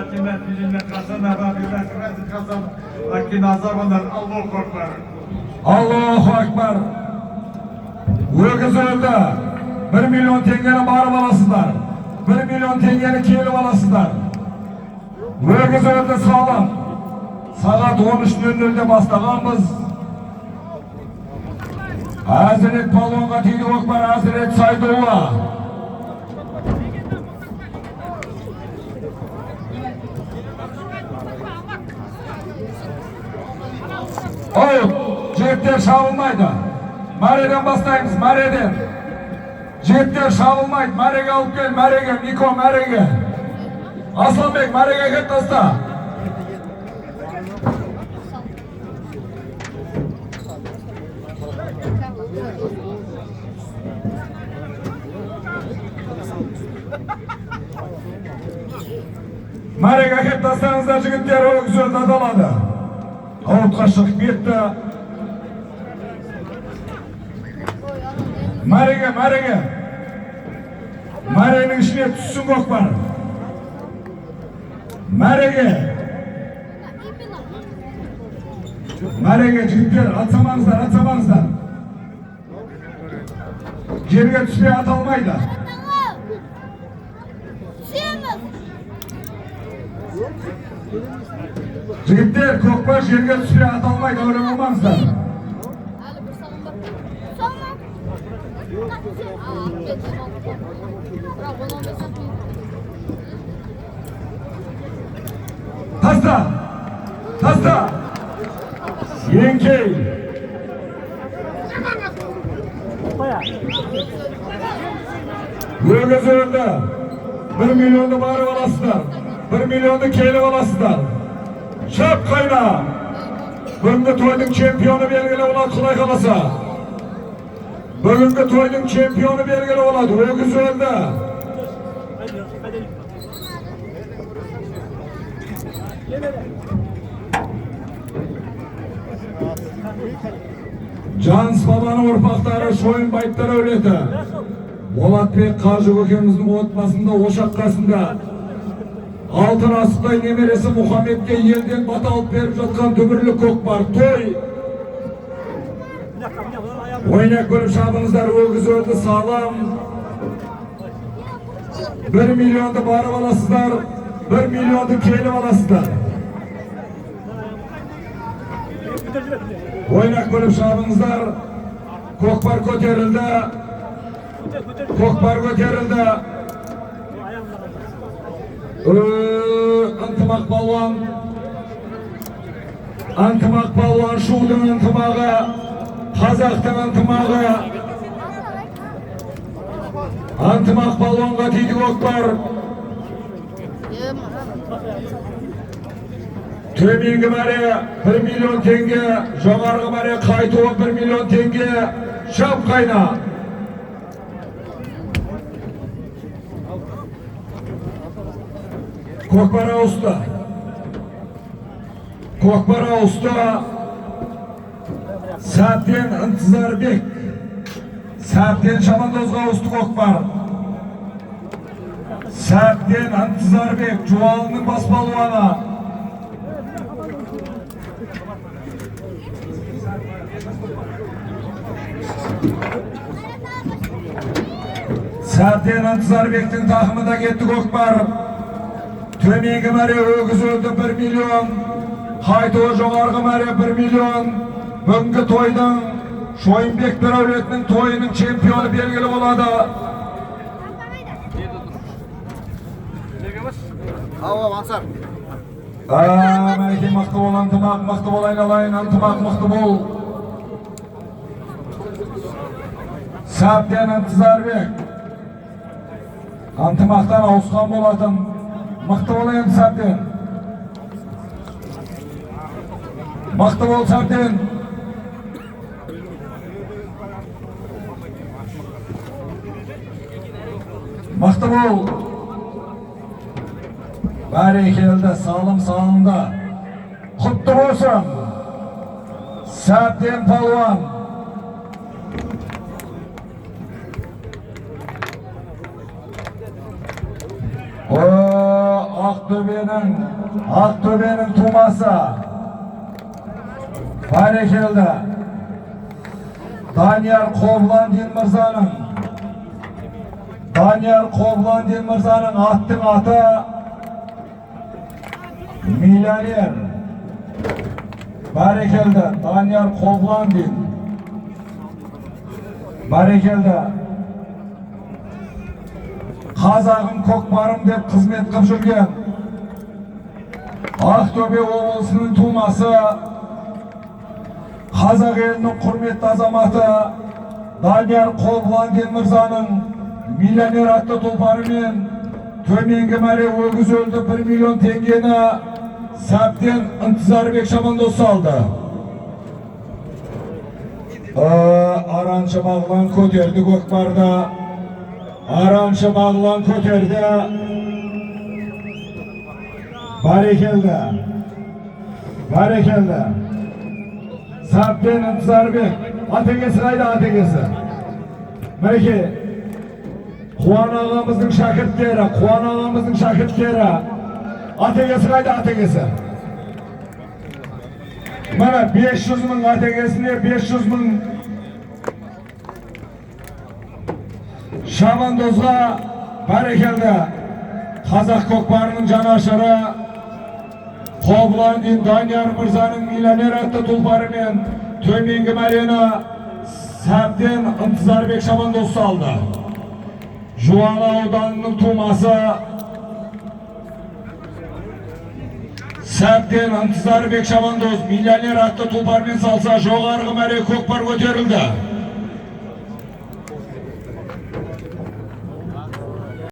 hakimiyet bilimle kazan, efendiler, kredi kazan, hakkın azabından Allahu Ekber. Allahu Ekber. Öküz öldü. 1 milyon tengeni barıp alasızlar. 1 milyon tengeni kelip alasızlar. Öküz öldü sağlam. Saat 13:00'de bastağanbız. Hazret Palonga Tiydi Okbar, Hazret Saydullah. Oğlum, cepler şavılmaydı. Mare'den bastayımız, Mare'den. Cepler şavılmaydı. Mare'ge alıp gel, Mare'ge, Niko Mare'ge. Aslanbek, Mare'ge gel tasta. Mare'ge gel tastanızda jigitler o güzel dadaladı. Avutqa шығып кетті. Мәреге. Мәреның ішіне түссін Көкпар. Мәреге жігіттер, атсамаңыздар. Жерге түспей аталмайды. Жігіттер, Көкпар жерге түспей аталмайды, өлім болмаңыздар. Таста! Еңкей! Өгіз өлді. 1 миллионды барып аласыздар. 1 миллионды келіп аласыздар. Шап қайна! Бүгінгі тойдың чемпионы белгілі болады, Құдай қаласа. Бүгінгі тойдың чемпионы белгілі болады, өгіз өлді. Жаныс бабаның ұрпақтары шойын байттар өлеті. Болатбек Қажы көкеміздің отбасында ошақ қасында алтын асықтай немересі Мұхаммедке елден бата алып беріп жатқан дүбірлі Көкпар той. Ойнақ көріп шабыңыздар, өгіз өлді салам. 1 миллионды барып аласыздар, 1 миллионды келіп аласыздар. Ойнақ көріп шабыңыздар, Көкпар көтерілді. Антымақ балуан шудың антымағы, қазақтың антымағы. Антымақ балуанға тиді Көкпар. Төменгі мәре 1 миллион теңге, жоғарғы мәре қайтуы 1 миллион теңге. Шап қайна. Көкпар ауысты. Сәптен Ынтызарбек. Сәптен Шабандозға ауысты Көкпар. Сәптен Ынтызарбек, Жуалының бас балуаны. Сәптен Ынтызарбектің тақымында кетті Көкпар. Төменгі мәре өгіз өлді 1 миллион. Қайтуы жоғарғы мәре 1 миллион. Бүгінгі тойдың Шойынбектер әулетінің тойының чемпионы белгілі болады. Ава Мансар. Мәйте мықты бол, антымақ мықты бол, айналайын, антымақ мықты бол. Сәптен Ынтызарбек. Антымақтан ауысқан болатын. Мықты бол енді Сәптен. Мықты бол Сәптен. Мықты бол. Бәрекелді, салым-салымда. Құтты болсын. Сәптен палуан. Ақ Aktöbe'nin tuması. Barakeldi. Daniyar Qoblandin Mirza'nın attın atı milyoner. Barakeldi. Daniyar Qoblandin. Barakeldi. Kazağım Kokbarım dep hizmet kılıp жүрген Aktöbe облысының тумасы, Қазақ елінің құрметті азаматы Данияр Qoblandin Мырзаның миллионер атты тұлпарымен төменгі мәре өгіз өлді 1 миллион теңгені сәптен Ынтызарбек Шабандоз алды. Араншы бағлан көтерді көкпарды. Arançı bağlan köterde. Barakeldi. Sabden Intızarbek. Ategesi kaydı ategesi. Mereke. Kuan ağamızın şakirtleri. Ategesi kaydı ategesi. Mana 500 ming ategesine 500 ming Şabandoz'a barakeldi. Қазақ көкпарының жанашыры Qoblandin Daniyar Мырзаның миллионер атты тұлпарымен төменгі мәрені сәбден Ынтызарбек Шабандоз алды. Жуалы ауданының тумасы сәбден Ынтызарбек Шабандоз миллионер атты тұлпармен салса жоғарғы мәре көкпар көтерілді.